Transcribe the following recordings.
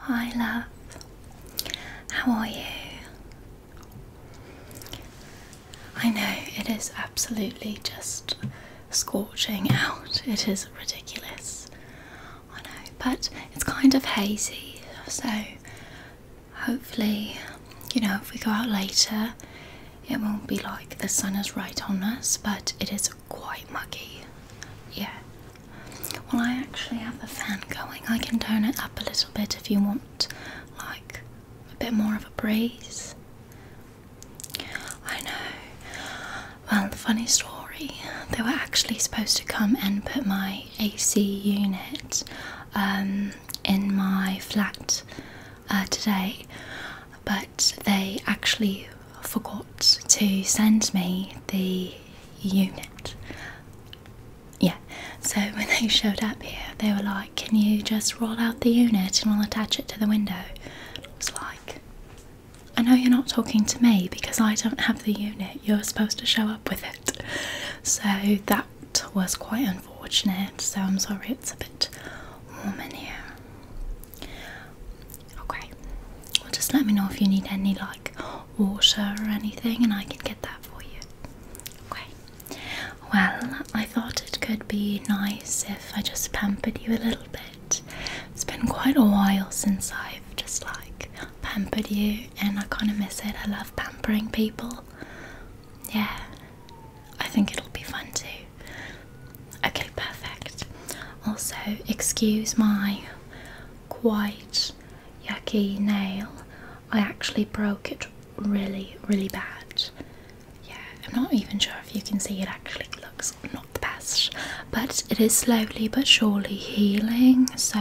Hi love, how are you? I know it is absolutely just scorching out, it is ridiculous, I know, but it's kind of hazy, so hopefully, you know, if we go out later it won't be like the sun is right on us, but it is quite muggy, yeah. Well, I actually have the fan going. I can turn it up a little bit if you want, like, a bit more of a breeze. I know. Well, funny story. They were actually supposed to come and put my AC unit in my flat today, but they actually forgot to send me the unit. Yeah, so when they showed up here, they were like, can you just roll out the unit and we'll attach it to the window? I was like, I know you're not talking to me because I don't have the unit, you're supposed to show up with it. So that was quite unfortunate, so I'm sorry it's a bit warm in here. Okay, well just let me know if you need any like water or anything and I can get that for you. Okay, well I thought it could be nice if I just pampered you a little bit. It's been quite a while since I've just like pampered you and I kind of miss it. I love pampering people. Yeah, I think it'll be fun too. Okay, perfect. Also, excuse my quite yucky nail. I actually broke it really, really bad. Yeah, I'm not even sure if you can see it actually looks not the best, but it is slowly but surely healing, so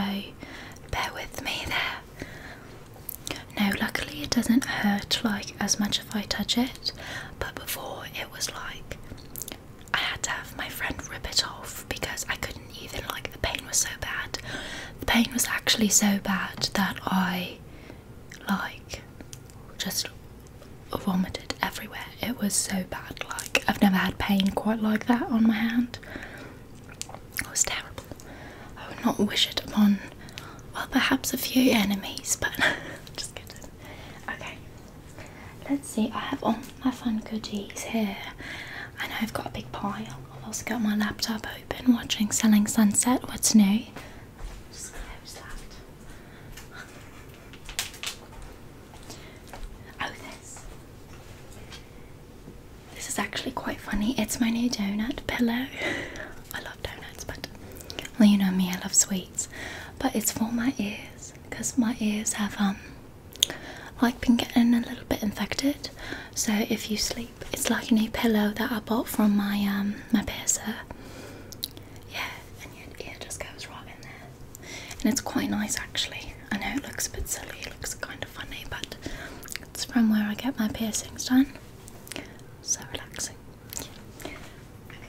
bear with me there. No, luckily it doesn't hurt like as much if I touch it, but before it was like I had to have my friend rip it off because I couldn't even, like the pain was so bad. The pain was actually so bad that I like just vomited everywhere. It was so bad, like I've never had pain quite like that on my hand. It was terrible. I would not wish it upon, well, perhaps a few enemies, but just kidding. Okay, let's see, I have all my fun goodies here and I've got a big pile. I've also got my laptop open watching Selling Sunset. What's new? Just close that. Oh, this is actually quite funny. It's my new donut pillow. I love donuts, but well, you know me, I love sweets. But it's for my ears because my ears have like been getting a little bit infected. So if you sleep, it's like a new pillow that I bought from my my piercer. Yeah, and your ear just goes right in there, and it's quite nice actually. I know it looks a bit silly, it looks kind of funny, but it's from where I get my piercings done. So relaxing. Yeah. Okay.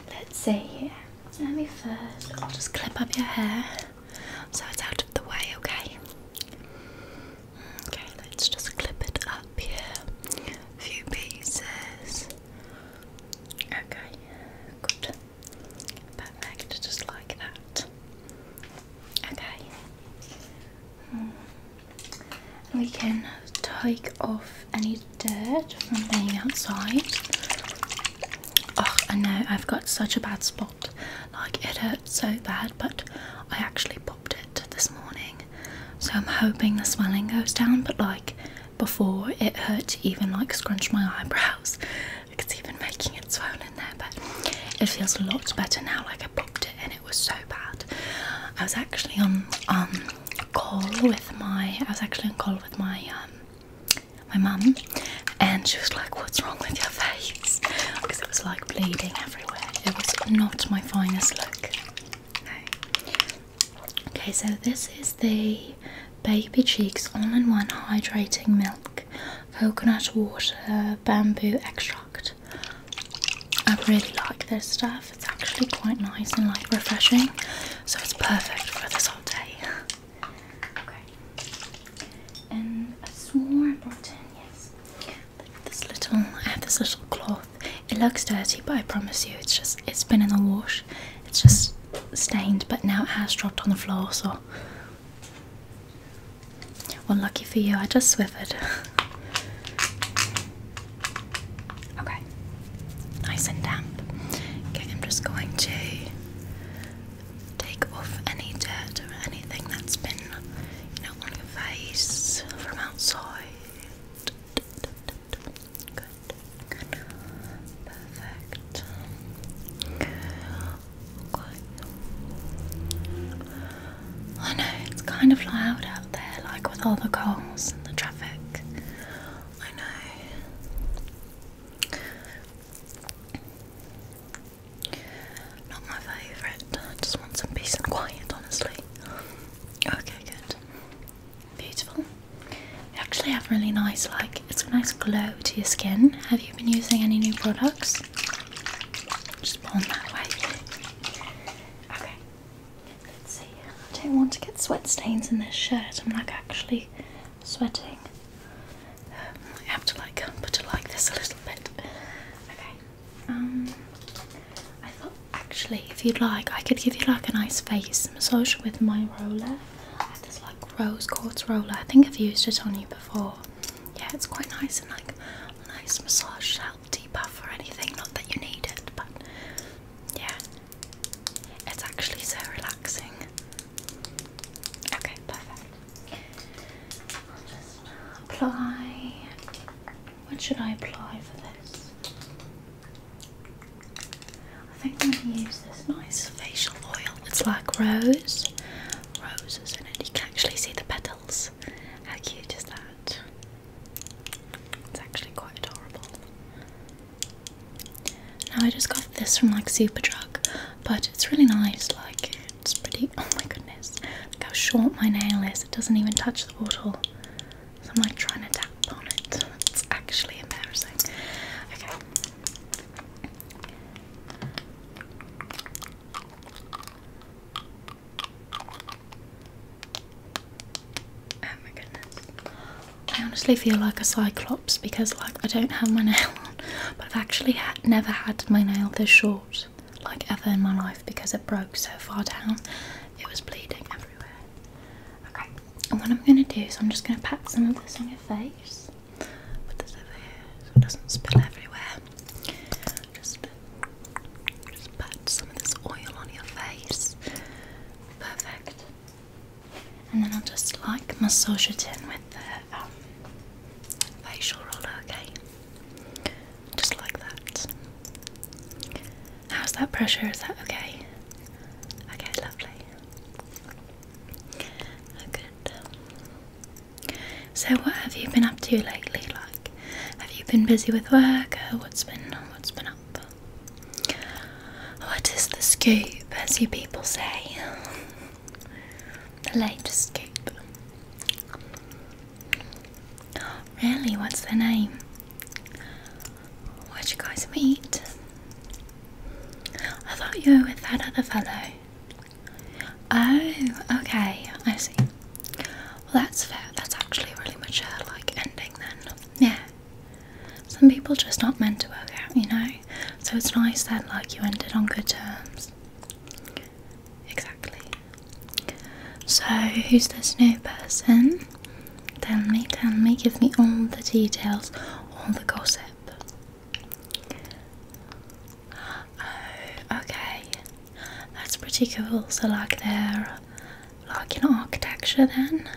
Let's see here. Let me first, I'll just clip up your hair so it's out of the way, okay? Okay, let's just clip it up here. A few pieces. Okay, good. Perfect, just like that. Okay. We can take off any dirt from being outside. Oh, I know, I've got such a bad spot. Like, it hurts so bad, but I actually popped it this morning. So I'm hoping the swelling goes down, but like, before it hurt to even like scrunch my eyebrows. It's even making it swollen there, but it feels a lot better now. Like, I popped it and it was so bad. I was actually on call with my my mum, and she was like, what's wrong with your face? Because it was like bleeding everywhere. It was not my finest look. Okay, so this is the Baby Cheeks all-in-one hydrating milk, coconut water, bamboo extract. I really like this stuff. It's actually quite nice and like refreshing, so it's perfect for this hot day. Okay, and I swore I brought in, yes, I have this little cloth. It looks dirty, but I promise you it's been in the wash. It's just stained, but now it has dropped on the floor, so Well, lucky for you, I just swivered. Okay, nice and damp. Okay, I'm just going to take off any dirt or anything that's been, you know, on your face from outside. Good. Perfect. I know it's kind of loud out there, like with all the cars and the traffic. I know. Not my favourite. I just want some peace and quiet, honestly. Okay, good. Beautiful. You actually have really nice, like, it's a nice glow to your skin. Have you been using any new products? Just put on that way. Okay. Let's see. I don't want to get sweat stains in this shirt. I'm like actually sweating. I have to like put it like this a little bit. Okay. I thought actually if you'd like I could give you like a nice face massage with my roller. I have this like rose quartz roller. I think I've used it on you before. Yeah, it's quite nice and like a nice massage to help depuff or anything. Not that you need it, but yeah, it's actually so relaxing. Okay, perfect. I'll just apply. What should I apply for this? I think I'm going to use this nice facial oil. It's like roses in it. You can actually see the petals. How cute is that? It's actually quite adorable. Now I just got this from like Superdrug, but it's really nice. Like it's pretty. Oh my goodness! Look how short my nail is. It doesn't even touch the bottle. So I'm like trying to tap on it. It's actually embarrassing. Okay. Oh my goodness. I honestly feel like a cyclops because like I don't have my nail on, but I've actually never had my nail this short like ever in my life because it broke so far down. It was bleeding everywhere. Okay, and what I'm going to do is I'm just going to pat some of this on your face. Put this over here so it doesn't spill everywhere. Just pat some of this oil on your face. Perfect. And then I'll just like massage it in with the facial roller, okay? Just like that. How's that pressure? Is that okay? Okay, lovely. Oh, good. So what have you been up to lately? Like, have you been busy with work? Or what's been up? What is the scoop, as you people say? The latest scoop. Really? What's their name? Where'd you guys meet? I thought you were with that other fellow. Oh, okay, I see. Well, that's fair. That's actually really mature, like, ending then. Yeah. Some people just not meant to work out, you know? So it's nice that, like, you ended on good terms. Exactly. So, who's this new person? Tell me, give me all the details, all the gossip. Oh, okay. That's pretty cool. So like they're like in architecture then?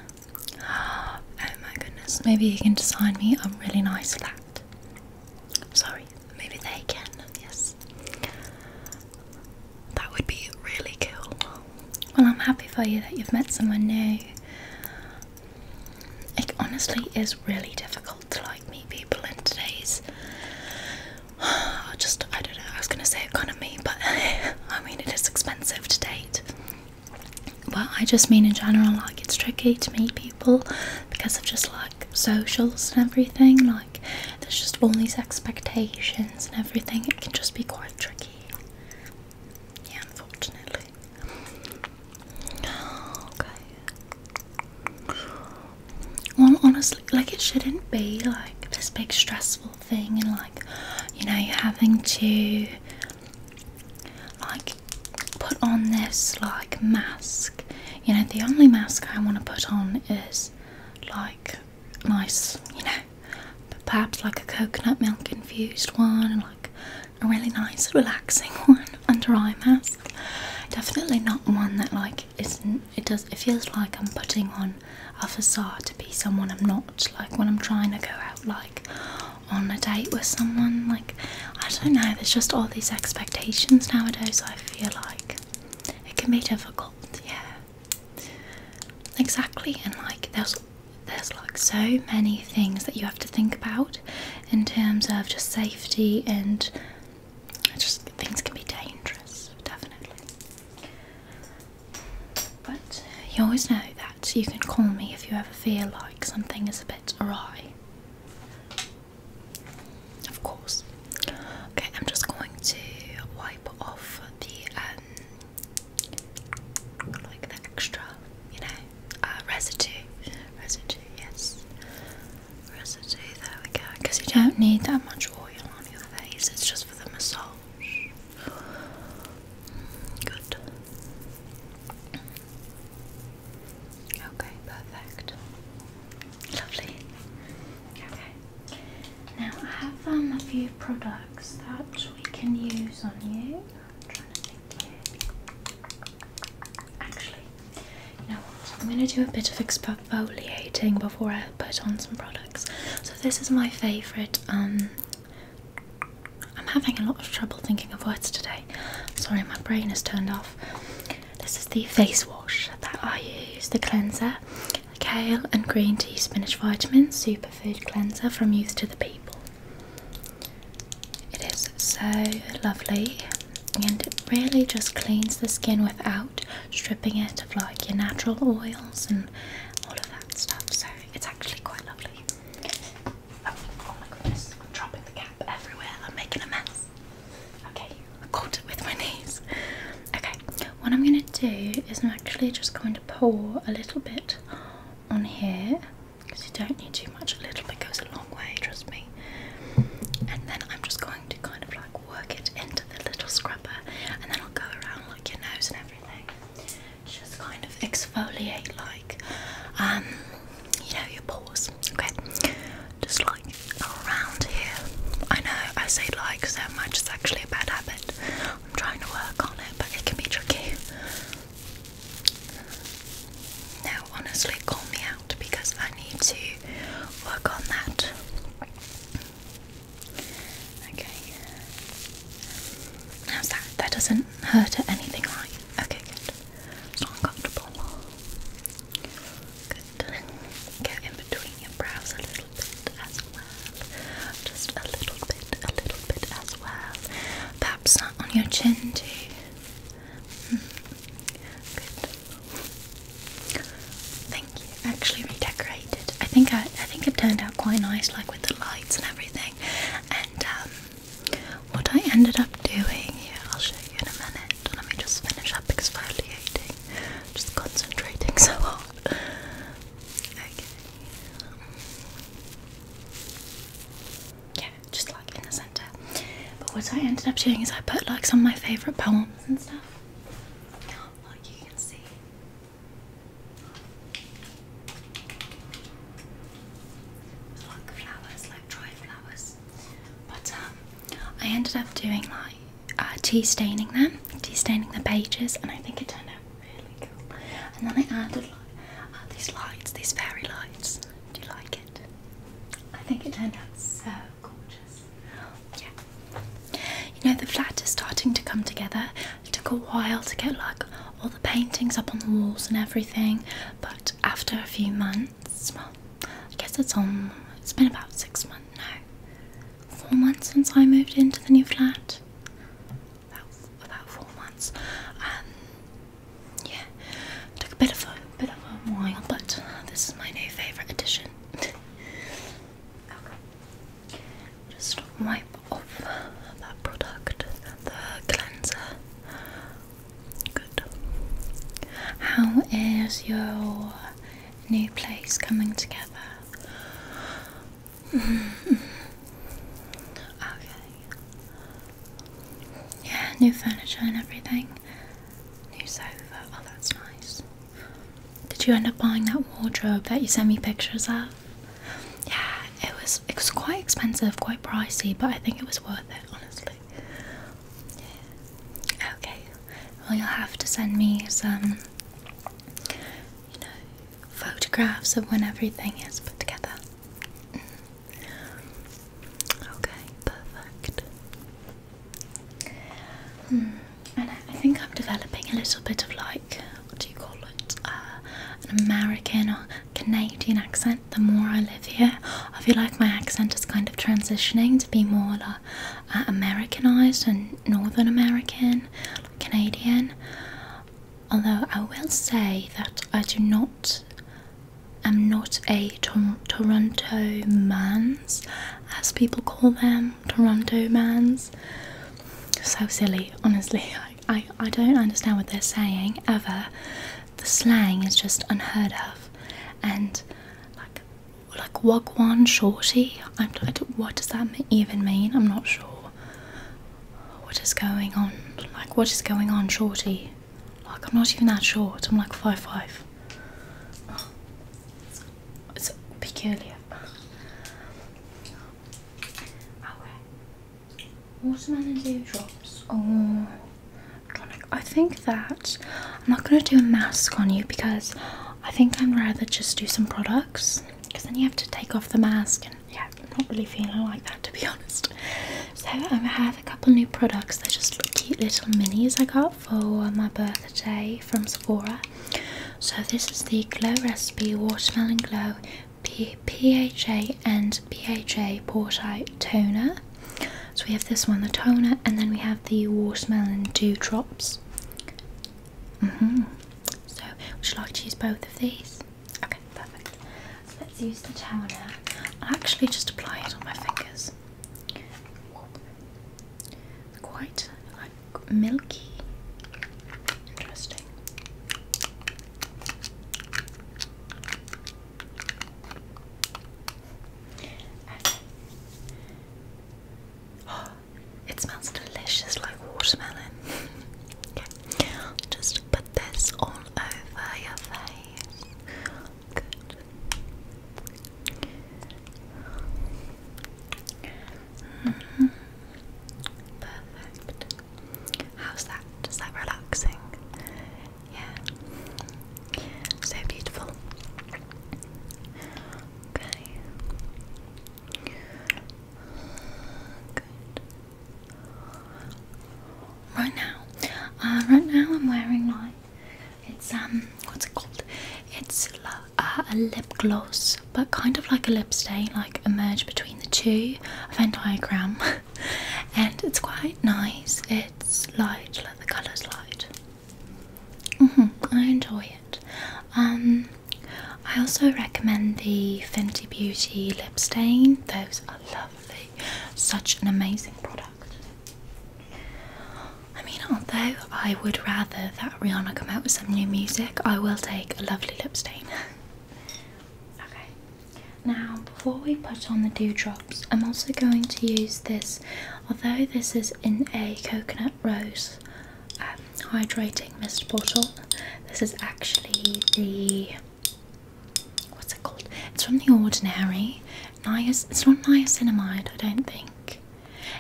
Oh my goodness. Maybe you can design me a really nice flat. Sorry, maybe they can, yes. That would be really cool. Well, I'm happy for you that you've met someone new. It honestly is really difficult to like meet people in today's I don't know, I was gonna say economy, but I mean it is expensive to date. But I just mean in general, like it's tricky to meet people because of just like socials and everything. Like there's just all these expectations and everything. It can just be quite tricky. Yeah, unfortunately. Okay. Well, honestly, like it shouldn't be like this big stressful thing and like, you know, you're having to like put on this like mask. You know, the only mask I want to put on is like nice, perhaps like a coconut milk infused one, and like a really nice relaxing one under eye mask. Definitely not one that like it feels like I'm putting on a facade to be someone I'm not, like when I'm trying to go out like on a date with someone. Like, I don't know, there's just all these expectations nowadays. I feel like it can be difficult. Yeah, exactly. And like there's like so many things that you have to think about in terms of just safety, and just things can be dangerous, definitely. But you always know that you can call me if you ever feel like something is a bit awry. Of course. Okay, I'm just going to wipe off the like the extra, residue, yes, residue. There we go. Because you don't need that much oil on your face. It's just for the massage. Good. Okay, perfect. Lovely. Okay. Now I have a few products that we can use on you. I'm trying to think here. Actually, you know what? I'm going to do a bit of exfoliating before I put on some products. So this is my favourite. I'm having a lot of trouble thinking of words today. Sorry, my brain is turned off. This is the face wash that I use, the cleanser. Kale and green tea spinach vitamins superfood cleanser from youth to the people. It is so lovely, and it really just cleans the skin without stripping it of like your natural oils and all of that stuff. So it's actually quite lovely. Oh my goodness, I'm dropping the cap everywhere. I'm making a mess. Okay, I caught it with my knees. Okay, what I'm going to do is I'm actually just going to pour a little bit on here, because you don't need too much. A little bit goes a long way, trust me. And then I'm just going to kind of like work it into the little scrubber, and then I'll go around like your nose and everything. Just kind of exfoliate like your pores. Okay, just like around here. I know I say like so much, it's actually a bad habit. I'm trying to work on it, but it can be tricky. Now honestly, call me out because I need to work on that. Okay. How's that? That doesn't hurt or anything, right? Okay, good. It's not uncomfortable. Good. Get in between your brows a little bit as well. Just a little bit as well. Perhaps not on your chin too. Good. Thank you. Actually redecorated. I think it turned out quite nice, like with the lights and everything. And what I ended up doing here, I'll show you in a minute. Let me just finish up exfoliating. Just concentrating so hard. Okay. Yeah, just like in the centre. But what I ended up doing is I put like some of my favourite poems and stuff. Like you can see. Like flowers, like dry flowers. But I ended up doing like tea staining the pages, and I think it turned out really cool. And then I added like these lights, these fairy lights. Do you like it? I think it turned out so gorgeous. Yeah. The flat is starting to come together. It took a while to get like all the paintings up on the walls and everything, but after a few months, well, I guess it's been about 6 months now. 4 months since I moved into the new flat. About 4 months. Yeah, it took a bit of a while, but this is my new favourite addition. Okay. Just wipe off that product, the cleanser. Good. How is your new place coming together? Okay. Yeah, new furniture and everything. New sofa. Oh, that's nice. Did did you end up buying that wardrobe that you sent me pictures of? Yeah, it was quite expensive, quite pricey, but I think it was worth it, honestly. Yeah. Okay, well, you'll have to send me some, you know, photographs of when everything is put together. Okay, perfect. And I think I'm developing a little bit of, like, what do you call it? An American or Canadian accent. The more I live here, I feel like my accent is kind of transitioning to be more like, Americanized and Northern American, like Canadian. Although I will say that I'm not a Toronto mans, as people call them, Toronto mans. So silly, honestly. I don't understand what they're saying ever. The slang is just unheard of, and like wagwan shorty. What does that even mean? I'm not sure. What is going on? Like, what is going on, shorty? Like, I'm not even that short. I'm like 5'5". Oh, it's peculiar. Okay. Watermelon dewdrops. Oh. I think that I'm not going to do a mask on you because I think I'd rather just do some products, because then you have to take off the mask, and yeah, I'm not really feeling like that, to be honest. So I have a couple new products. They're just cute little minis I got for my birthday from Sephora. So this is the Glow Recipe Watermelon Glow PHA and BHA Pore Toner. So we have this one, the toner, and then we have the watermelon dewdrops. So would you like to use both of these? Okay, perfect. So let's use the toner. I'll actually just apply it on my fingers. It's quite like milky. Interesting. It smells delicious, like watermelon. Okay, just put this all over your face. Good. Perfect. How's that? Is that relaxing? Yeah. So beautiful. Okay. Right now I'm wearing, like, it's what's it called? It's a lip gloss, but kind of like a lip stain, like a merge between the two, a Venn diagram. And it's quite nice. It's light, like the colour's light. I enjoy it. I also recommend the Fenty Beauty lip stain. Those are lovely. Such an amazing product. I mean, although I would rather that Rihanna come out with some new music, I will take a lovely lip stain. Okay, now before we put on the dewdrops, I'm also going to use this, although this is in a coconut rose hydrating mist bottle. This is actually the, what's it called? It's from The Ordinary. It's not niacinamide, I don't think.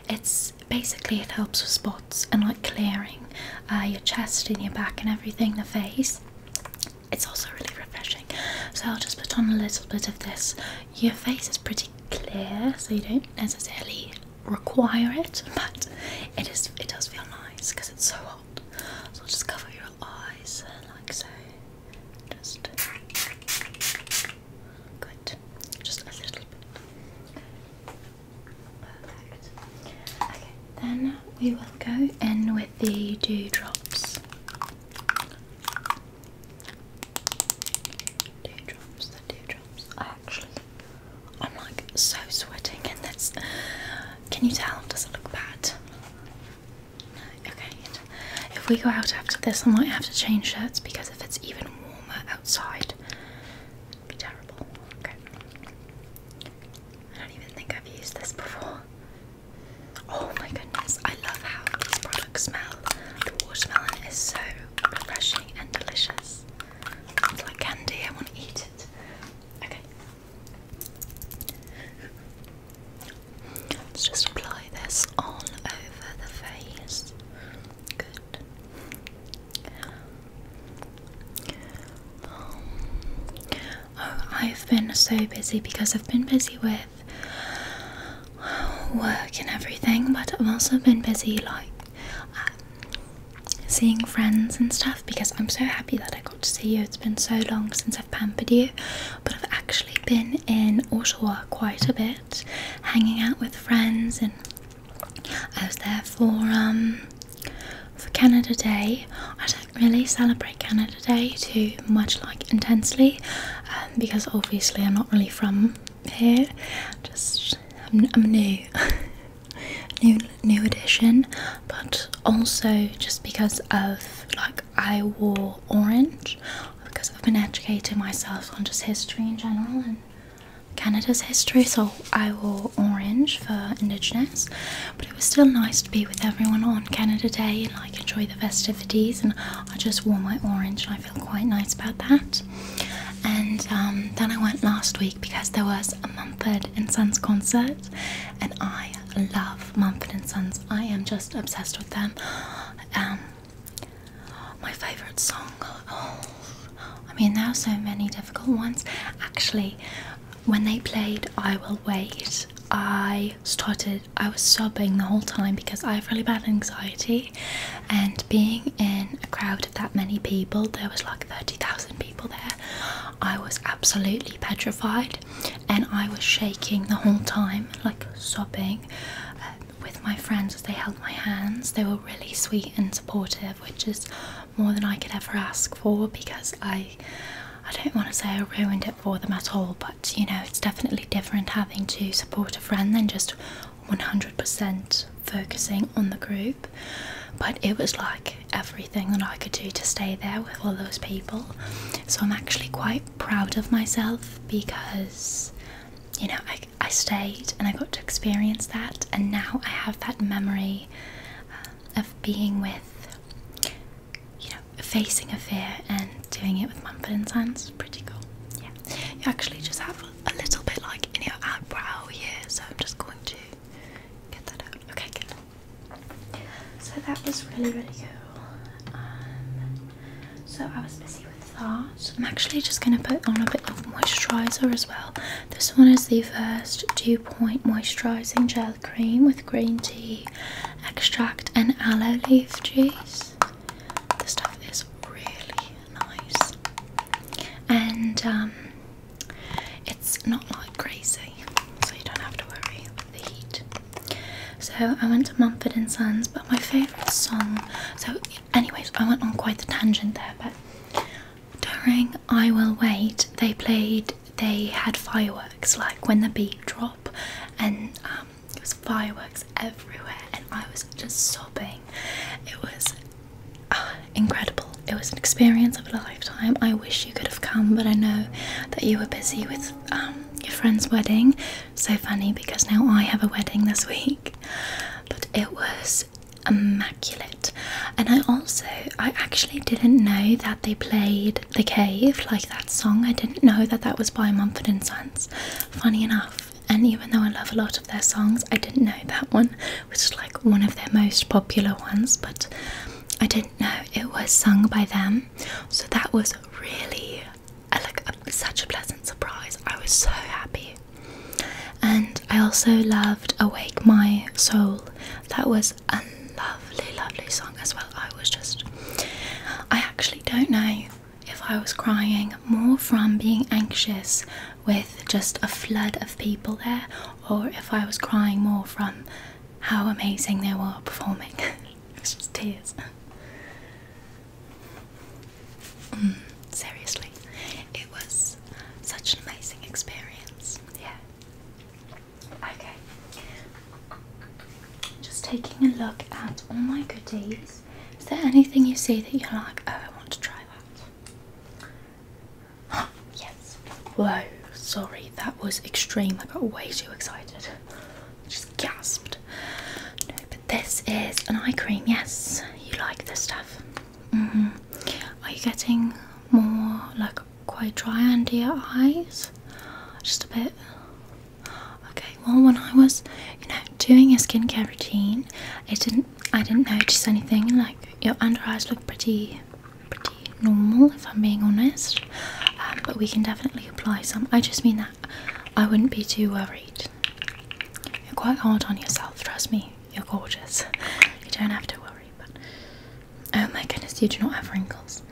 It's basically, it helps with spots and like clearing your chest and your back and everything, the face. It's also really refreshing. So I'll just put on a little bit of this. Your face is pretty clear, so you don't necessarily require it, but it does feel nice because it's so hot. So I'll just cover your eyes like so. Just good. Just a little bit. Perfect. Okay, then we will go in with the dewdrops. The dewdrops. I'm like so sweating in this. Can you tell? Does it look bad? No, okay. If we go out after this, I might have to change shirts because if it's even warmer outside, it'd be terrible. Okay. I don't even think I've used this before. Oh my goodness, I love how these products smell. The watermelon is so refreshing and delicious. It's like candy. I've been so busy because I've been busy with work and everything, but I've also been busy like seeing friends and stuff, because I'm so happy that I got to see you. It's been so long since I've pampered you, but I've actually been in Ottawa quite a bit, hanging out with friends, and I was there for Canada Day. I don't really celebrate Canada Day too much, like intensely, because obviously I'm not really from here. I'm new. new addition, but also just because of like I wore orange because I've been educating myself on just history in general and Canada's history, so I wore orange for Indigenous, but it was still nice to be with everyone on Canada Day and like enjoy the festivities, and I just wore my orange and I feel quite nice about that. And then I went last week because there was a Mumford & Sons concert, and I love Mumford & Sons. I am just obsessed with them. My favourite song, I mean there are so many difficult ones. Actually, when they played I Will Wait, I was sobbing the whole time because I have really bad anxiety, and being in a crowd of that many people, there was like 30,000 people there, I was absolutely petrified, and I was shaking the whole time, like sobbing, with my friends as they held my hands. They were really sweet and supportive, which is more than I could ever ask for, because I don't want to say I ruined it for them at all, but you know, it's definitely different having to support a friend than just 100% focusing on the group. But it was like everything that I could do to stay there with all those people. So I'm actually quite proud of myself because, you know, I stayed and I got to experience that, and now I have that memory of being with, you know, facing a fear and doing it with Mumford & Sons. Pretty cool. Yeah, you actually just have a little bit like in your eyebrow here, so I'm just going to get that out. Okay, good. So that was really cool. So I was busy with that. I'm actually just going to put on a bit of moisturiser as well. This one is the First Dew Point Moisturising Gel Cream with green tea extract and aloe leaf juice. This stuff is really nice, and it's not like crazy, so you don't have to worry with the heat. So I went to Mumford & Sons, but my favourite song, so anyways, I went on quite the tangent there, but during I Will Wait, they had fireworks, like when the beat dropped, and it was fireworks everywhere, and I was just sobbing. It was incredible. It was an experience of a lifetime. I wish you could have come, but I know that you were busy with your friend's wedding. So funny, because now I have a wedding this week, but it was immaculate. And I actually didn't know that they played The Cave, like that song. I didn't know that that was by Mumford & Sons, funny enough. And even though I love a lot of their songs, I didn't know that one, which is like one of their most popular ones, but I didn't know it was sung by them. So that was really such a pleasant surprise. I was so happy. And I also loved Awake My Soul. That was a lovely song as well. I actually don't know if I was crying more from being anxious with just a flood of people there, or if I was crying more from how amazing they were performing. It was just tears. Seriously, it was such an amazing experience. Yeah. Okay. Just taking a look at all my goodies. Is there anything you see that you're like, oh, I want to try that? Yes. Whoa, sorry, that was extreme. I got way too excited. Just gasped. No, but this is an eye cream. Yes, you like this stuff. Are you getting more like quite dry under your eyes? Just a bit. Okay, well, when I was, you know, doing a skincare routine, I didn't notice anything. Like your under eyes look pretty normal, if I'm being honest. but we can definitely apply some. I just mean that I wouldn't be too worried. You're quite hard on yourself, trust me. You're gorgeous. You don't have to worry. But oh my goodness, you do not have wrinkles.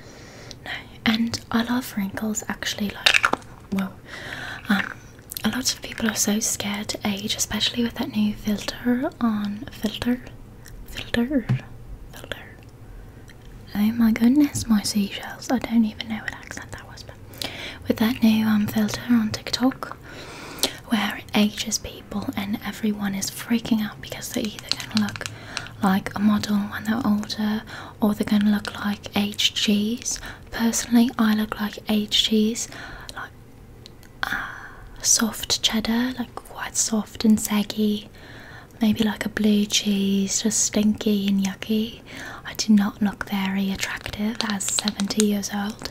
No, and I love wrinkles actually. Like, well, a lot of people are so scared to age, especially with that new filter. Oh my goodness, my seashells. I don't even know what accent that was, but with that new filter on TikTok, where it ages people and everyone is freaking out because they're either going to look like a model when they're older or they're going to look like HGs. Personally, I look like HGs, like soft cheddar, like quite soft and saggy, maybe like a blue cheese, just stinky and yucky. I do not look very attractive as 70 years old.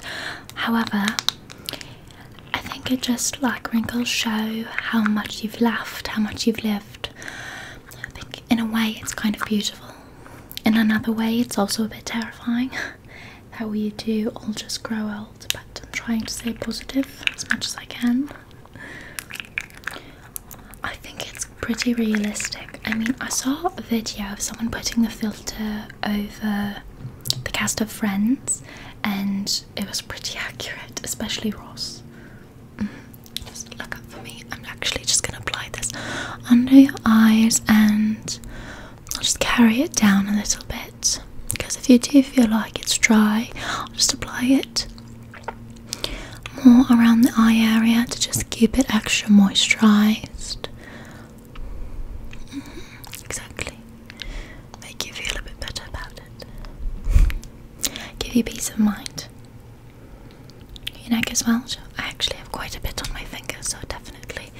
However, I think it just, like, wrinkles show how much you've laughed, how much you've lived. I think in a way it's kind of beautiful. In another way it's also a bit terrifying that we do all just grow old, but I'm trying to stay positive as much as I can. I think it's pretty realistic. I mean, I saw a video of someone putting the filter over the cast of Friends and it was pretty accurate, especially Ross. Just look up for me. I'm actually just going to apply this under your eyes and I'll just carry it down a little bit, because if you do feel like it's dry, I'll just apply it more around the eye area to just keep it extra moisturized. Exactly. Make you feel a bit better about it. Give you peace of mind. Your neck as well. I actually have quite a bit on my fingers, so definitely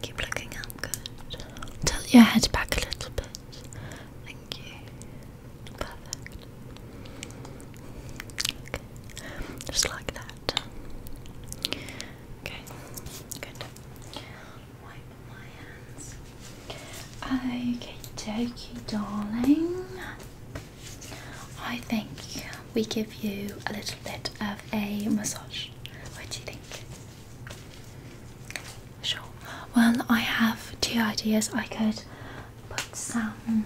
keep looking up. Good. Tilt your head back a little bit. Thank you. Perfect. Okay. Just like that. Okay. Good. Wipe my hands. Okay, dokie, darling. I think we give you a little bit of a massage. What do you think? Sure. Well, I have two ideas. I could put some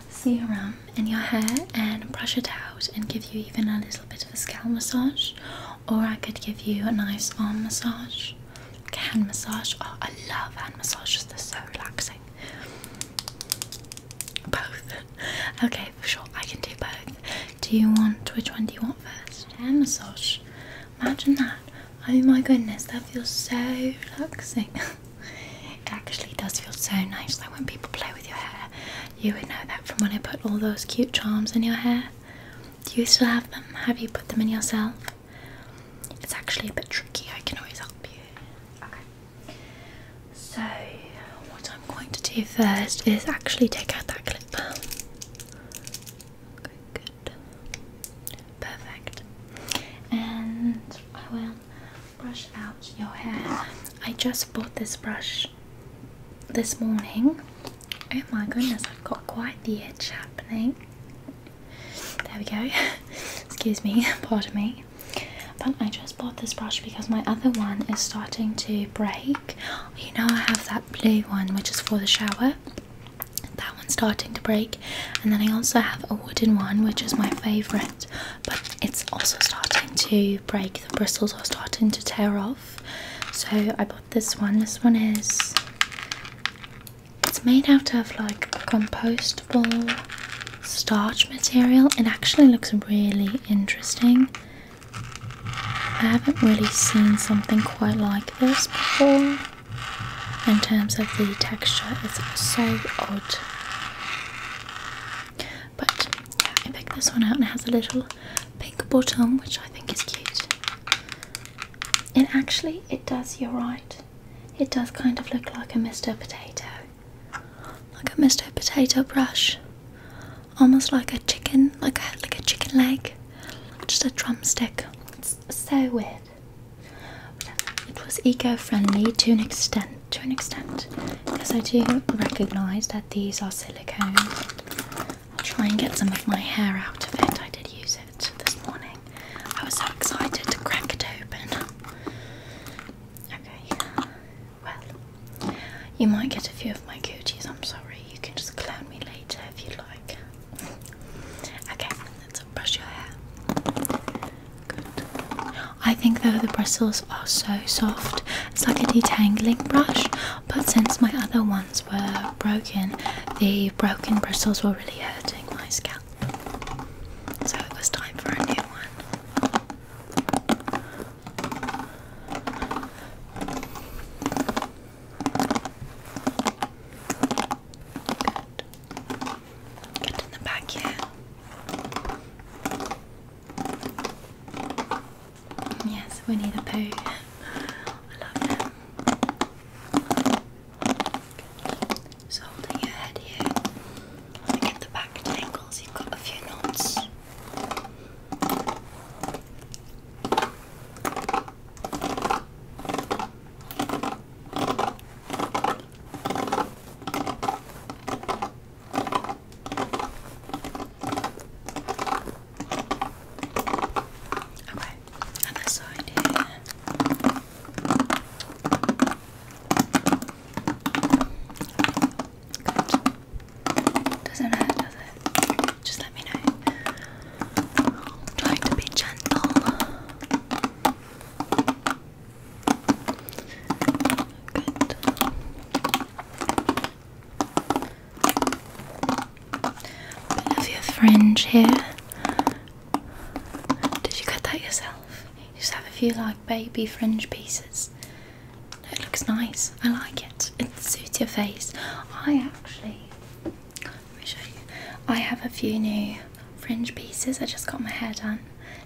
serum in your hair and brush it out and give you even a little bit of a scalp massage, or I could give you a nice arm massage, like a hand massage. Oh, I love hand massages, they're so relaxing. Both. Okay, for sure, I can do both. Which one do you want first? Hand massage. Imagine that. Oh my goodness, that feels so relaxing. It actually does feel so nice. Like when people play with your hair, you would know that from when I put all those cute charms in your hair. Do you still have them? Have you put them in yourself? It's actually a bit tricky. I can always help you. Okay. So, what I'm going to do first is actually take out that clip. Okay, good. Perfect. And I will brush out your hair. I just bought this brush this morning. Oh my goodness, I've got quite the itch happening. There we go. Excuse me, pardon me. But I just bought this brush because my other one is starting to break. You know, I have that blue one which is for the shower. That one's starting to break. And then I also have a wooden one which is my favourite, but it's also starting to break. The bristles are starting to tear off. So I bought this one. This one is... it's made out of like a compostable starch material. It actually looks really interesting. I haven't really seen something quite like this before. In terms of the texture, it's so odd. But yeah, I picked this one out and it has a little pink bottom, which I think is cute. And actually, it does, you're right. It does kind of look like a Mr. Potato. Like a Mr. Potato brush. Almost like a chicken, like a chicken leg. Just a drumstick. It's so weird. It was eco-friendly to an extent. Because I do recognise that these are silicone. I'll try and get some of my hair out of it. I did use it this morning. I was so excited to crack it open. You might get a few of my cooties, I'm sorry. You can just clone me later if you like. Okay, let's brush your hair. Good. I think though the bristles are so soft. It's like a detangling brush, but since my other ones were broken, the broken bristles were really hurting my scalp. So it was time for a new one. Good. Get in the back here. Yes, Winnie the Pooh. I love him. Good. So holding your head here. Get the back tangles. You've got a few knots. Okay, other side here. Good. Doesn't hurt, does it? Just let me know. I'm trying to be gentle. Good. Bit of your fringe here. Did you cut that yourself? You just have a few like baby fringe pieces. It looks nice. I like it. It suits your face. Let me show you. I have a few new fringe pieces. I just got my hair done.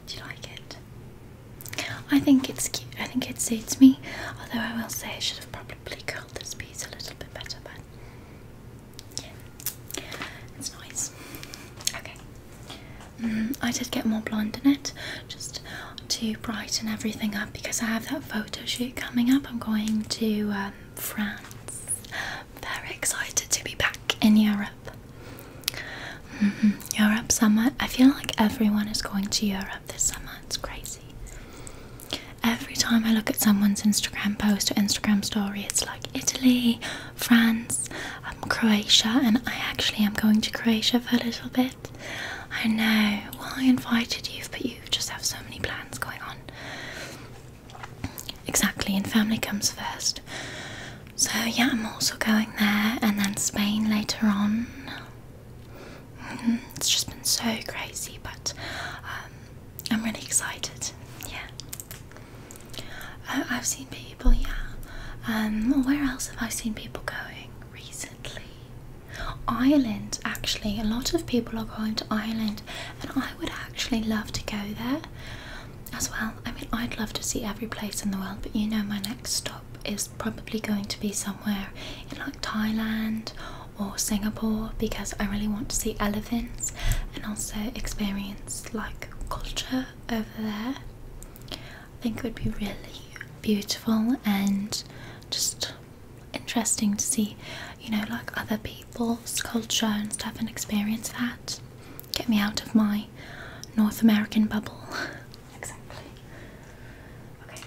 Do you like it? I think it's cute. I think it suits me. Although I will say I should have probably curled this piece a little bit better, but yeah, it's nice. Okay. I did get more blonde in it, just to brighten everything up because I have that photo shoot coming up. I'm going to France. Very excited to be back in Europe. Europe summer. I feel like everyone is going to Europe this summer. It's crazy. Every time I look at someone's Instagram post or Instagram story, it's like Italy, France, Croatia, and I actually am going to Croatia for a little bit. I know. Well, I invited you, but you just have so many plans going on. Exactly, and family comes first. So yeah, I'm also going there, and then Spain later on. It's just been so crazy, but I'm really excited. Yeah. I've seen people, yeah. Where else have I seen people going recently? Ireland, actually. A lot of people are going to Ireland, and I would actually love to go there as well. I mean, I'd love to see every place in the world, but you know, my next stop is probably going to be somewhere in like Thailand or Singapore, because I really want to see elephants and also experience like culture over there. I think it would be really beautiful and just interesting to see, you know, like other people's culture and stuff and experience that. Get me out of my North American bubble. Exactly. Okay.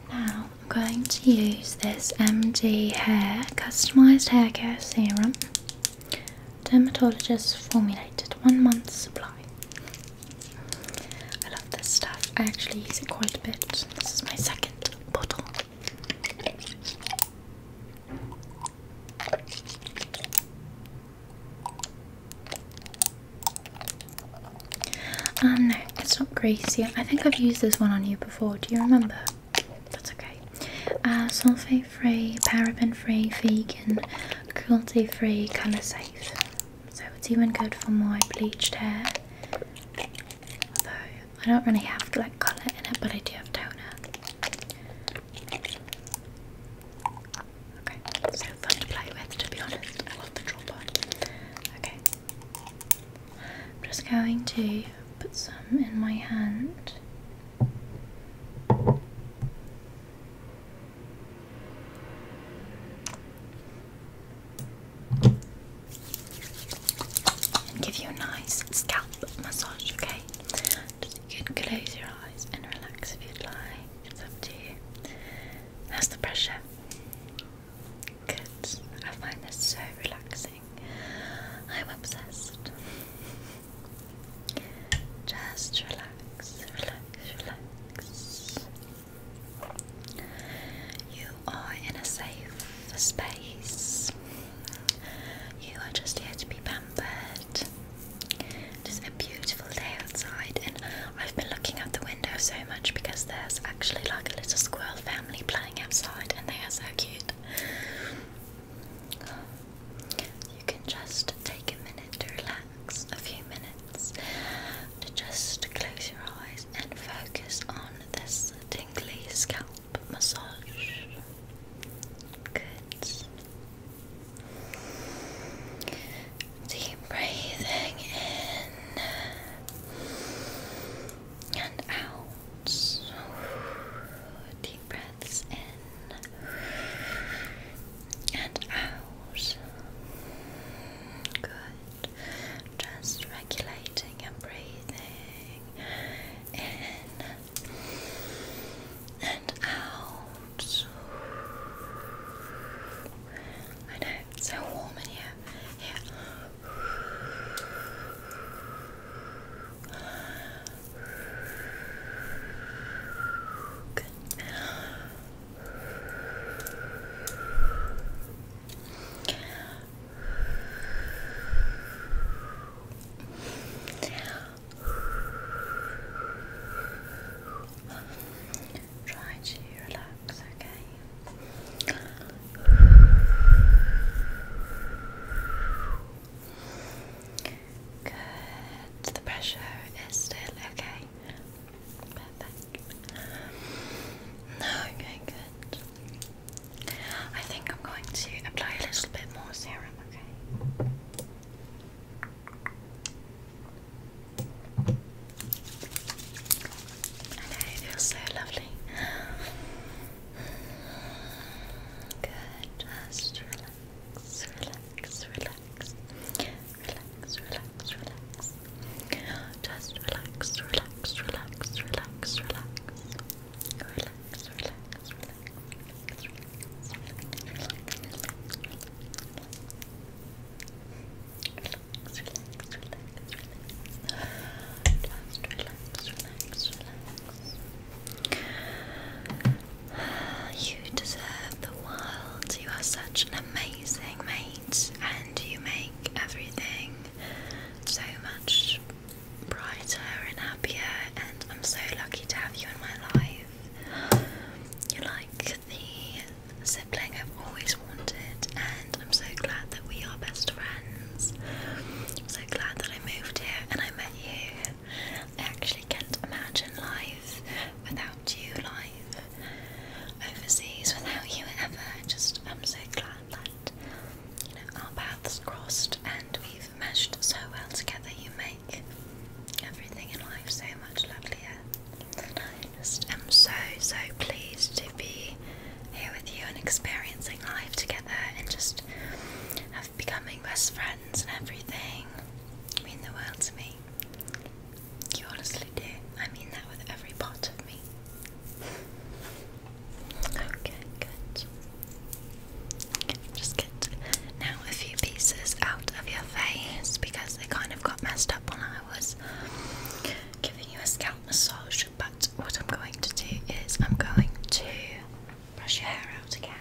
Now I'm going to use this MD Hair Customized Hair Care Serum. Dermatologist formulated, 1 month supply. I love this stuff. I actually use it quite a bit. This is my second bottle. No, it's not greasy. I think I've used this one on you before. Do you remember? That's okay. Sulfate free, paraben free, vegan, cruelty free, colour safe. So it's even good for my bleached hair. Although I don't really have like colour in it, but I do have toner. Okay, so fun to play with, to be honest. I love the dropper. Okay. I'm just going to put some in my hand. And give you a nice scalp massage, okay? Just, you can close your eyes and relax if you'd like. It's up to you. How's the pressure? space. You are just here to be pampered. It's a beautiful day outside, and I've been looking out the window so much because there's actually like a little squirrel family playing outside, and they are so cute. You can just take a minute to relax, a few minutes, to just close your eyes and focus on this tingly scalp massage. Good. Deep breathing in and out. Deep breaths in and out. Good. Just regulating your breathing in and out. I know, it's so warm in here. Good. Try to relax, okay? Good. The pressure is still okay. Perfect. Okay, good. I think I'm going to apply a little bit more serum, okay? Okay, it feels so lovely. Good, just relax, relax, relax. Relax, relax, relax. Just relax, relax, relax, relax, relax. Relax, relax, relax, relax, You deserve the world. You are such an amazing mate, and you make everything so much brighter and happier, and I'm so lucky to have you in my life. You're like the sibling I've always wanted, and I'm so glad that we are best friends. I'm so glad that I moved here and I met you. I actually can't imagine life without you, life overseas without you ever. I'm so glad that, you know, our paths crossed and we've meshed so well together. You make everything in life so much lovelier. And I just am so pleased to be here with you and experiencing life together, and just have becoming best friends and everything. You mean the world to me. You honestly do. I mean that with every part of me. Okay, good. Just get now a few pieces out of your face because they kind of got messed up when I was giving you a scalp massage. But what I'm going to do is I'm going to brush your hair out again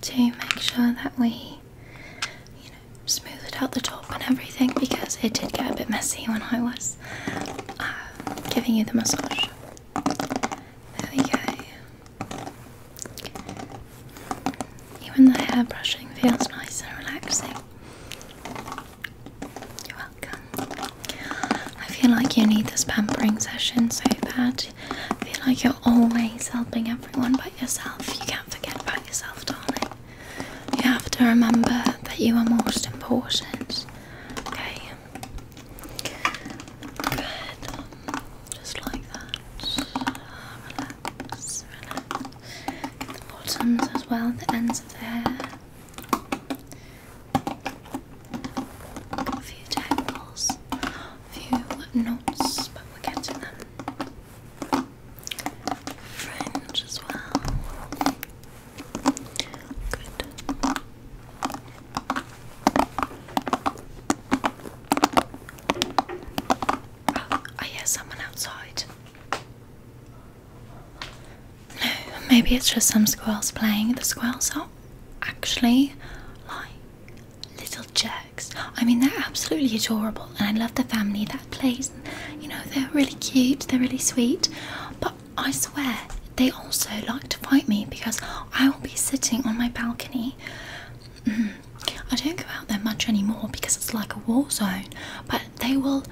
to make sure that we, you know, smoothed out the top and everything, because it did get a bit messy when I was giving you the massage. There we go. Even the hair brushing feels nice and relaxing. You're welcome. I feel like you need this pampering session so bad. I feel like you're always helping everyone but yourself. You can't forget about yourself, darling. You have to remember that you are most important. Okay. Good. Just like that. Relax, relax. Get the bottoms as well, the ends of the hair. Got a few tangles, a few knots, but we're getting them. Fringe as well. Good. Oh, I hear someone outside. No, maybe it's just some squirrels playing. The squirrels are actually like little jerks. I mean, they're absolutely adorable, and I love the family that plays. You know, they're really cute, they're really sweet, but I swear they also like to fight me because I will be sitting on my balcony. I don't go out there much anymore because it's like a war zone, but they will,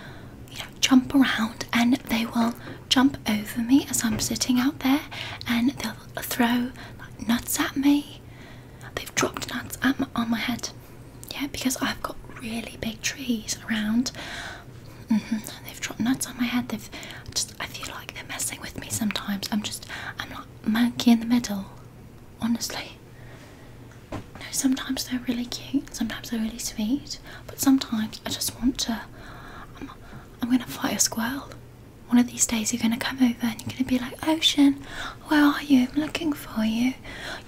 you know, jump around and they will jump over me as I'm sitting out there, and they'll throw like nuts at me. They've dropped nuts on my head, yeah, because I've got really big trees around. They've dropped nuts on my head. I feel like they're messing with me sometimes. I'm like monkey in the middle, honestly. No, sometimes they're really cute, sometimes they're really sweet, but sometimes I just want to. I'm gonna fight a squirrel. One of these days you're gonna come over and you're gonna be like, Ocean, where are you? I'm looking for you.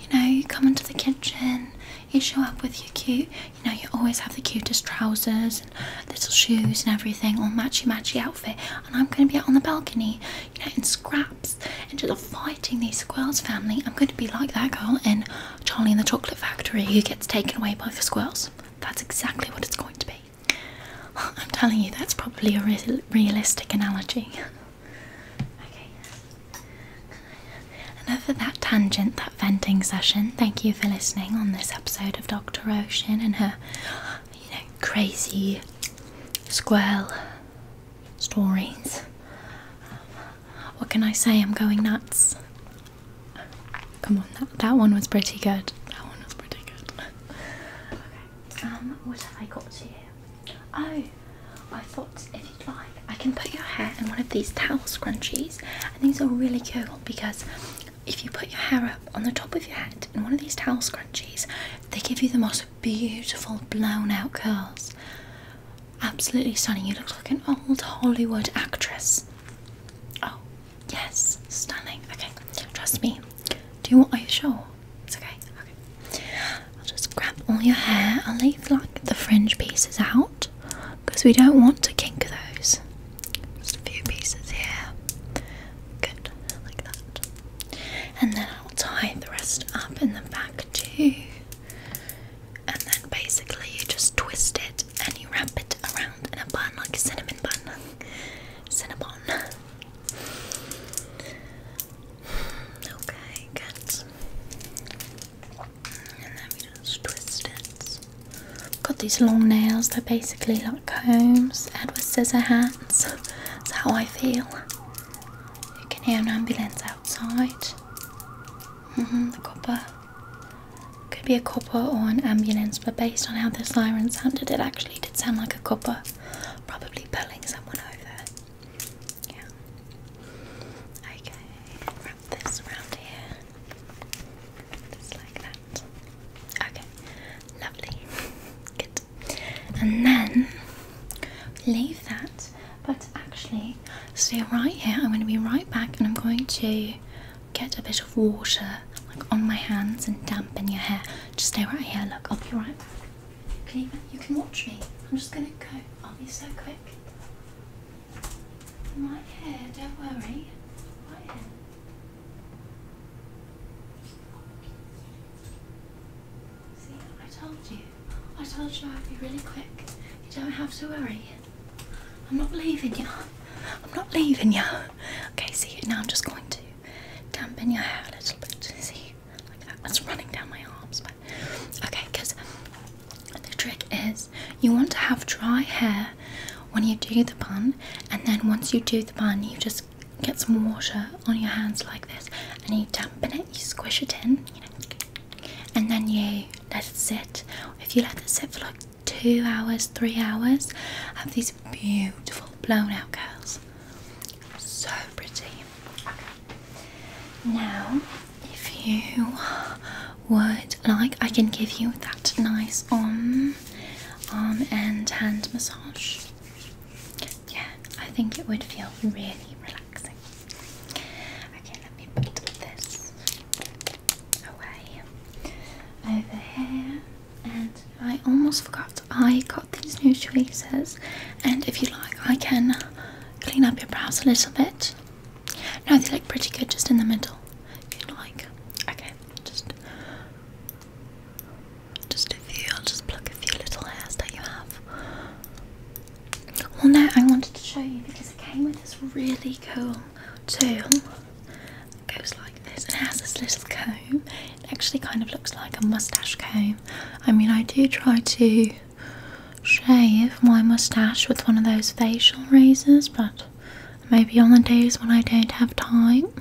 You know, you come into the kitchen, you show up with your cute, you know, you always have the cutest trousers and little shoes and everything, all matchy outfit, and I'm gonna be out on the balcony, you know, in scraps and just fighting these squirrels family. I'm gonna be like that girl in Charlie and the Chocolate Factory who gets taken away by the squirrels. That's exactly what it's going to be. I'm telling you, that's probably a realistic analogy. Okay. Enough of that tangent, that venting session. Thank you for listening on this episode of Dr. Ocean and her, you know, crazy squirrel stories. What can I say? I'm going nuts. Come on, that one was pretty good. That one was pretty good. Okay. What have I got here? Oh, I thought if you'd like, I can put your hair in one of these towel scrunchies, and these are really cool because if you put your hair up on the top of your head in one of these towel scrunchies, they give you the most beautiful blown out curls. Absolutely stunning. You look like an old Hollywood actress. Oh, yes, stunning. Okay, trust me. Are you sure? It's okay. Okay. I'll just grab all your hair. I'll leave like the fringe pieces out because we don't want to kink those. Just a few pieces here. Good, like that. And then I'll tie the rest up in the back too. And then basically you just twist it and you wrap it around in a bun, like a cinnamon bun. Cinnabon. Okay, good. And then we just twist it. Got these long nails, they're basically like combs, and with scissor hands. That's how I feel. You can hear an ambulance outside. The copper. Could be a copper or an ambulance, but based on how the siren sounded, it actually did sound like a copper. Probably pulling someone over. Yeah. Okay, wrap this around here. Just like that. Okay, lovely. Good. And then leave that, but actually stay right here. I'm going to be right back, and I'm going to get a bit of water like on my hands and dampen your hair. Just stay right here. Look, I'll be right back. You can watch me. I'm just gonna go. I'll be so quick. I'm right here, don't worry. Right here. See, I told you I'd be really quick. You don't have to worry. I'm not leaving you. I'm not leaving you. Okay, see, now I'm just going to dampen your hair a little bit. See, like that. It's running down my arms. But okay, because the trick is you want to have dry hair when you do the bun, and then once you do the bun, you just get some water on your hands like this, and you dampen it. You squish it in, you know, and then you let it sit. If you let it sit for like 2 hours, 3 hours, have these beautiful blown out curls. So pretty. Now, if you would like, I can give you that nice arm and hand massage. Yeah, I think it would feel really relaxing. Okay, let me put this away over here. And I almost forgot, I got these new tweezers, and if you like, I can clean up your brows a little bit. No, they look pretty good just in the middle. If you like, really cool tool. It goes like this, and it has this little comb. It actually kind of looks like a mustache comb. I mean, I do try to shave my mustache with one of those facial razors, but maybe on the days when I don't have time.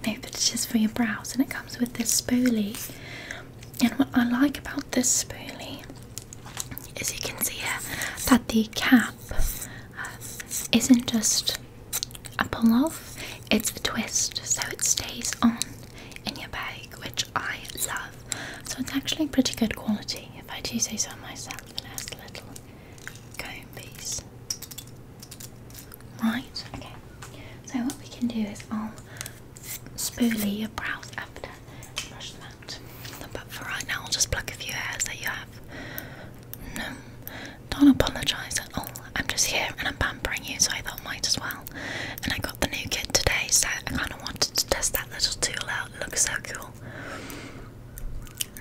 No, but it's just for your brows, and it comes with this spoolie. And what I like about this spoolie is you can see here that the cap isn't just a pull off, it's a twist, so it stays on in your bag, which I love. So it's actually pretty good quality, if I do say so myself. And it has a little comb piece. Right, okay. So what we can do is I'll spoolie your brows after, brush them out. But for right now, I'll just pluck a few hairs that you have. No, don't apologise at all. I'm just here and I'm pampering you, so I thought might as well. And I got the new kit today, so I kind of wanted to test that little tool out. It looks so cool.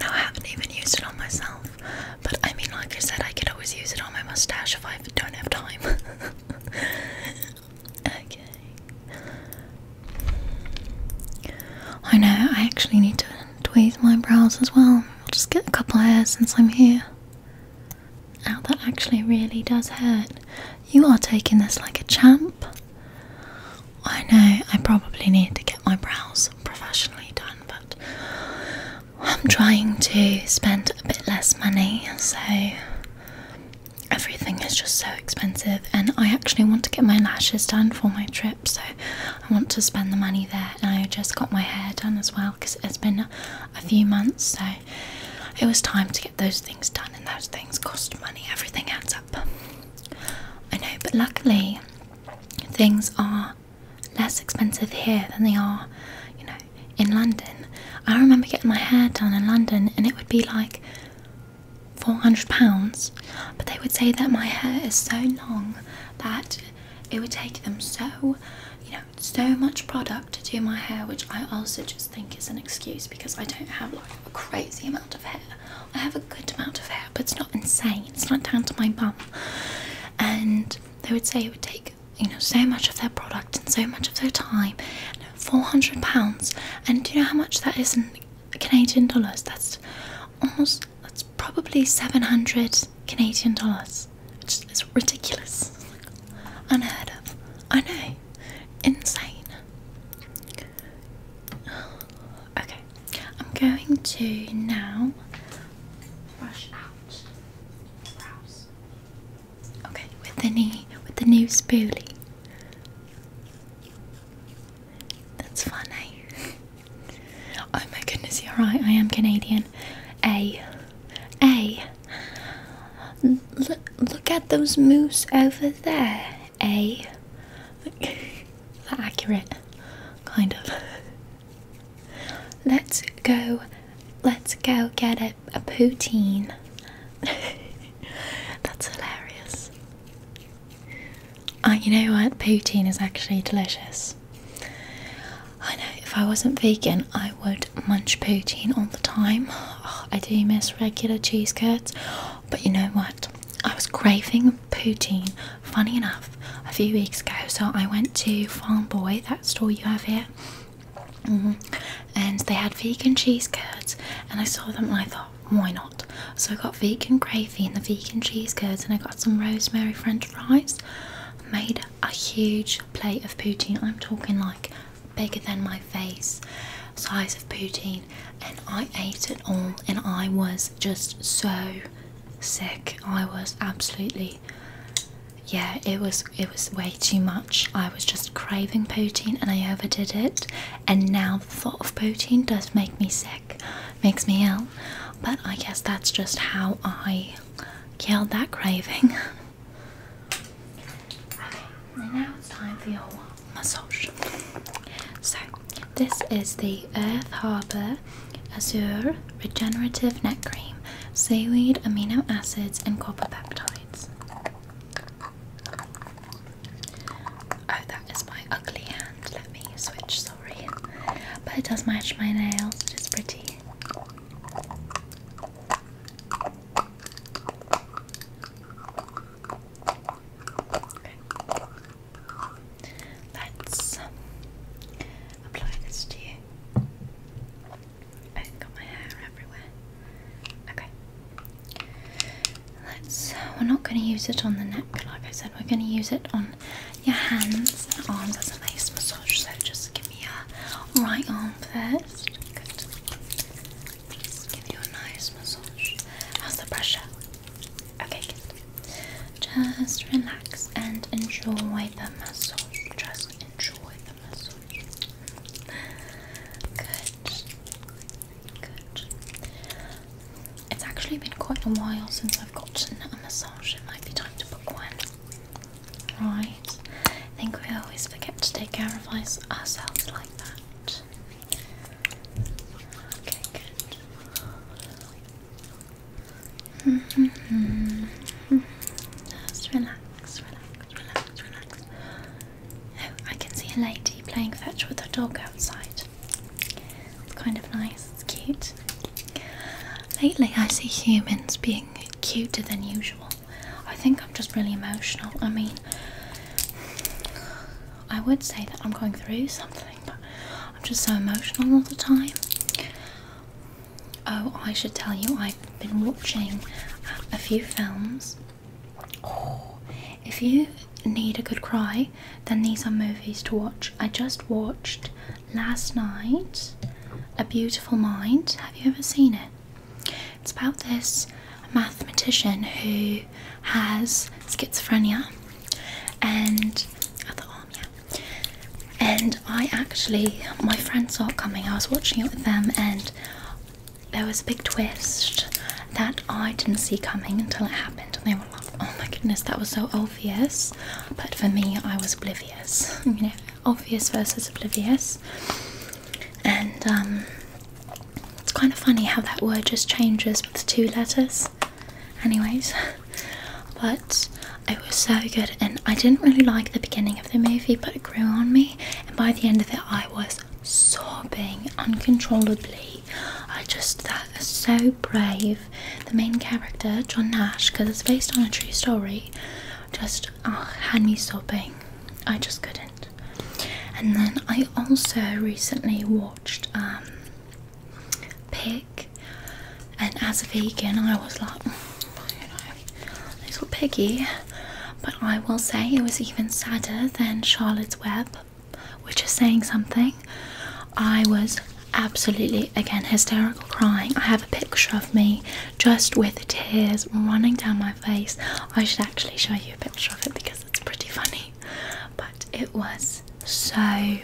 No, I haven't even used it on myself, but I mean, like I said, I could always use it on my mustache if I don't have time. Okay. I know, I actually need to tweeze my brows as well. I'll just get a couple hairs since I'm here. Ow, that actually really does hurt. You are taking this like a champ. I know, I probably need to get my brows professionally done, but I'm trying to spend a bit less money, so everything is just so expensive. And I actually want to get my lashes done for my trip, so I want to spend the money there. And I just got my hair done as well, because it's been a few months, so it was time to get those things done, and those things cost money. Everything adds up. I know, but luckily things are less expensive here than they are, you know, in London. I remember getting my hair done in London and it would be like £400, but they would say that my hair is so long that it would take them so much product to do my hair, which I also just think is an excuse, because I don't have like a crazy amount of hair. I have a good amount of hair, but it's not insane. It's not down to my bum. And they would say it would take, so much of their product and so much of their time. £400. And do you know how much that is in Canadian dollars? That's probably 700 Canadian dollars, which is ridiculous. Unheard of. I know. Insane. Okay, I'm going to now brush out brows. Okay, with the new spoolie. That's fun, eh? Oh my goodness, you're right. I am Canadian. Look at those moose over there. Is that accurate? Kind of. Let's go get a poutine. That's hilarious. You know what? Poutine is actually delicious. I know, if I wasn't vegan, I would munch poutine all the time. Oh, I do miss regular cheese curds, but you know what? I was craving poutine, funny enough, a few weeks ago. So I went to Farm Boy, that store you have here, and they had vegan cheese curds, and I saw them and I thought, why not? So I got vegan gravy and the vegan cheese curds, and I got some rosemary french fries. Made a huge plate of poutine. I'm talking like bigger than my face size of poutine, and I ate it all, and I was just so sick. I was absolutely, yeah, it was way too much. I was just craving poutine and I overdid it, and now the thought of poutine does make me sick, makes me ill, but I guess that's just how I killed that craving. Okay, and now it's time for your massage. So this is the Earth Harbour Azure Regenerative Neck Cream, seaweed, amino acids and copper peptides. Oh, that is my ugly hand. Let me switch, sorry. But it does match my nails, which is pretty. Okay. Let's going to use it on the neck, like I said. We're going to use it on your hands and arms as a nice massage. So just give me your right arm first. Good. Just give you a nice massage. How's the pressure? Okay, good. Just relax and enjoy the massage. Just enjoy the massage. Good. Good. It's actually been quite a while since I've gotten a massage. It might be time to book one. Right. I think we always forget to take care of ourselves like that. Okay, good. Just relax, relax, relax, relax. Oh, I can see a lady playing fetch with her dog outside. It's kind of nice, it's cute. Lately I see humans being cuter than usual. I think I'm just really emotional. I mean, I would say that I'm going through something, but I'm just so emotional all the time. Oh, I should tell you, I've been watching a few films. Oh, if you need a good cry, then these are movies to watch. I just watched last night A Beautiful Mind. Have you ever seen it? It's about this mathematician who has schizophrenia and my friends saw it coming. I was watching it with them, and there was a big twist that I didn't see coming until it happened, and they were like, oh my goodness, that was so obvious. But for me, I was oblivious. You know, obvious versus oblivious. And it's kind of funny how that word just changes with 2 letters. Anyways, but it was so good, and I didn't really like the beginning of the movie, but it grew on me, and by the end of it I was sobbing uncontrollably. That is so brave. The main character, John Nash, because it's based on a true story, just had me sobbing. I just couldn't. And then I also recently watched Pig, and as a vegan I was like, little piggy. But I will say it was even sadder than Charlotte's Web, which is saying something. I was absolutely, again, hysterical crying. I have a picture of me just with tears running down my face. I should actually show you a picture of it because it's pretty funny. But it was so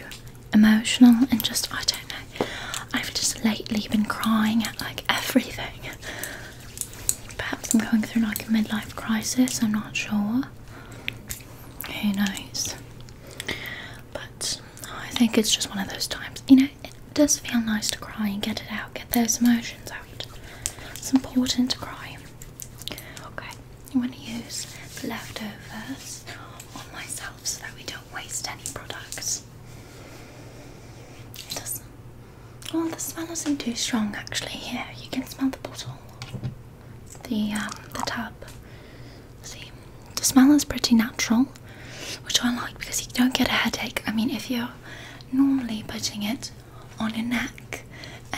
emotional, and just, I don't know, I've just lately been crying at like everything. Perhaps I'm going through like a midlife crisis, I'm not sure. Who knows? But I think it's just one of those times, you know, it does feel nice to cry and get it out, get those emotions out. It's important to cry. Okay, I'm going to use the leftovers on myself so that we don't waste any products. It doesn't, well, the smell isn't too strong actually. Here, you can smell the bottle. The tub. See, the smell is pretty natural, which I like because you don't get a headache. I mean, if you're normally putting it on your neck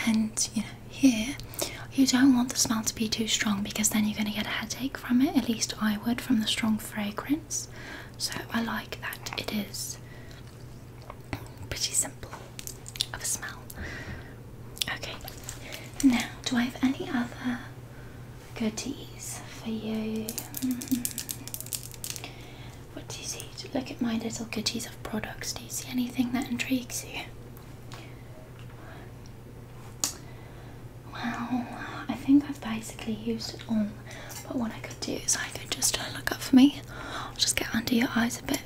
and, you know, here, you don't want the smell to be too strong because then you're going to get a headache from it. At least I would, from the strong fragrance. So I like that it is pretty simple of a smell. Okay, now do I have any other goodies for you? What do you see? Look at my little goodies of products. Do you see anything that intrigues you? Well, I think I've basically used it all, but what I could do is I could just look up for me. I'll just get under your eyes a bit.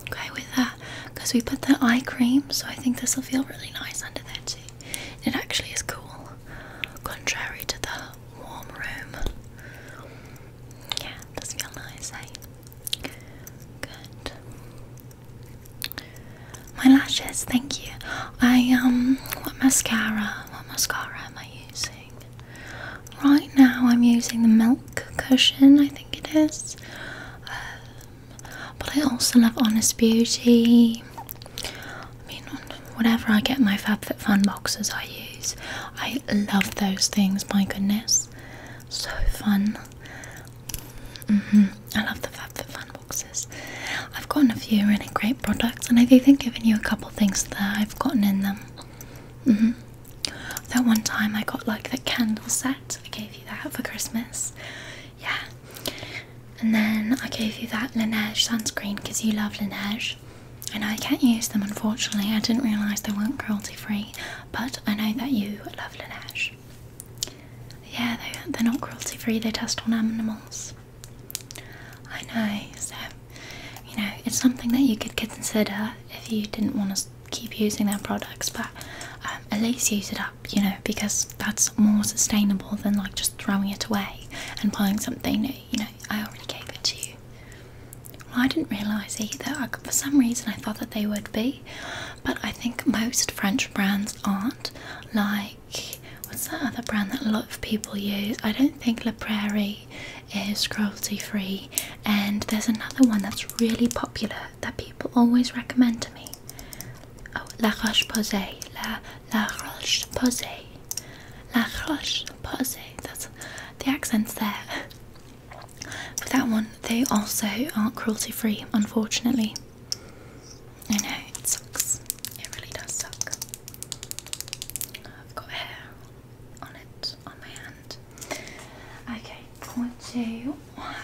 Okay, with that, because we put the eye cream, so I think this will feel really nice under there too. It actually is cool, contrary to the warm room. Yeah, it does feel nice, eh? Good. My lashes, thank you. What mascara am I using? Right now I'm using the Milk Cushion, I think it is. But I also love Honest Beauty. I mean, whatever I get in my Fabfitfun boxes I use. I love those things, my goodness. So fun. I love the Fabfitfun boxes. I've gotten a few really great products, and I've even given you a couple things that I've gotten in them. That one time I got like the candle set. I gave you that for Christmas. Yeah. And then I gave you that Laneige sunscreen because you love Laneige. I know I can't use them, unfortunately. I didn't realise they weren't cruelty free, but I know that you love Laneige. Yeah, they're not cruelty free, they test on animals. I know, so, you know, it's something that you could consider if you didn't want to keep using their products, but at least use it up, you know, because that's more sustainable than like just throwing it away and buying something new. You know, I already gave it to you. Well, I didn't realise either. For some reason I thought that they would be, but I think most French brands aren't. Like, what's that other brand that a lot of people use? I don't think La Prairie is cruelty free, and there's another one that's really popular that people always recommend to me. Oh, La Roche-Posay. La Roche-Posay. La Roche-Posay. That's the accent's there. But that one, they also aren't cruelty free, unfortunately. I know, it sucks. It really does suck. I've got hair on it, on my hand. Okay,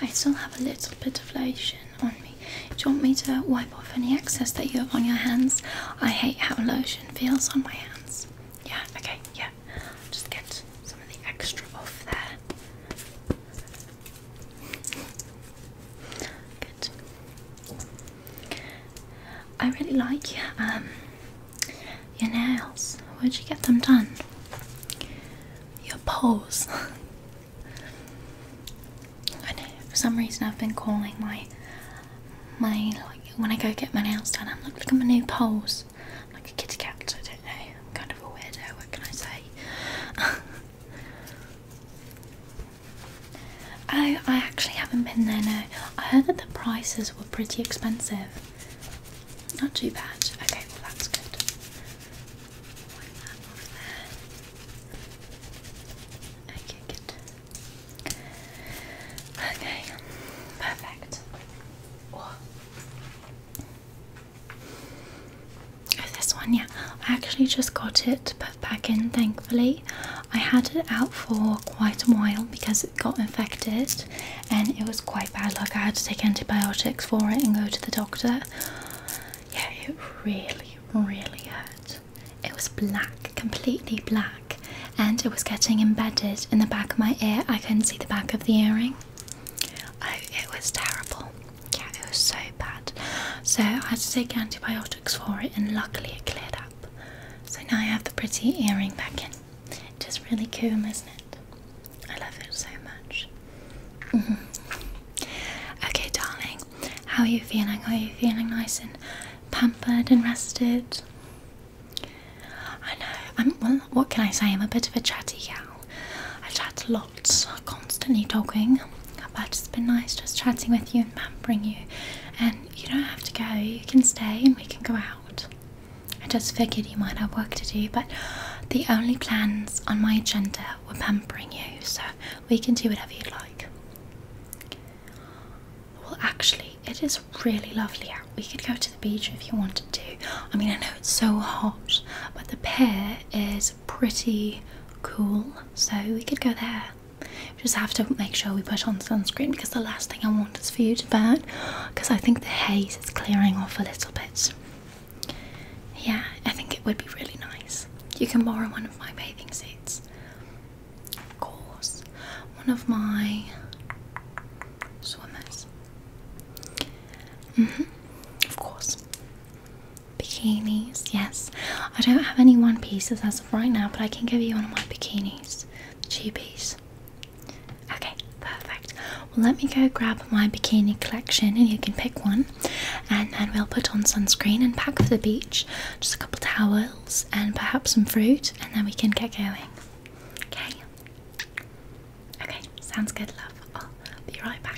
I still have a little bit of lotion on me. Do you want me to wipe off any excess that you have on your hands? I hate how lotion feels on my hands. Yeah, okay, yeah. Just get some of the extra off there. Good. I really like your nails. Where'd you get them done? Your paws. I know, for some reason I've been calling my like when I go get my nails done, I'm like, look at my new paws. I'm like a kitty cat, I don't know. I'm kind of a weirdo, what can I say? Oh, I actually haven't been there, no. I heard that the prices were pretty expensive. Not too bad. Okay, well that's good. Wipe that off there. Okay, good. Okay, perfect. Oh, this one, yeah. I actually just got it put back in, thankfully. I had it out for quite a while because it got infected and it was quite bad. Like, I had to take antibiotics for it and go to the doctor. Yeah, it really, really hurt. It was black, completely black, and it was getting embedded in the back of my ear. I couldn't see the back of the earring. Oh, it was terrible. Yeah, it was so bad. So I had to take antibiotics for it, and luckily it cleared up. So now I have the pretty earring back in. It is really cool, isn't it? I love it so much. Okay, darling, how are you feeling? Are you feeling nice and pampered and rested? I know. Well, what can I say? I'm a bit of a chatty gal. I chat a lot, constantly talking. But it's been nice just chatting with you and pampering you. And you don't have to go. You can stay and we can go out. I just figured you might have work to do, but the only plans on my agenda were pampering you, so we can do whatever you'd like. Well, actually, it is really lovely out. We could go to the beach if you wanted to. I mean, I know it's so hot, but the pier is pretty cool, so we could go there. We just have to make sure we put on sunscreen because the last thing I want is for you to burn, because I think the haze is clearing off a little bit. Yeah, I think it would be really nice. You can borrow one of my bathing suits. Of course. One of my swimmers. Of course. Bikinis, yes. I don't have any one pieces as of right now, but I can give you one of my bikinis. The two-piece. Okay, perfect. Well, let me go grab my bikini collection and you can pick one, and then we'll put on sunscreen and pack for the beach. Just a couple towels and perhaps some fruit, and then we can get going. Okay? Okay, sounds good, love. I'll be right back.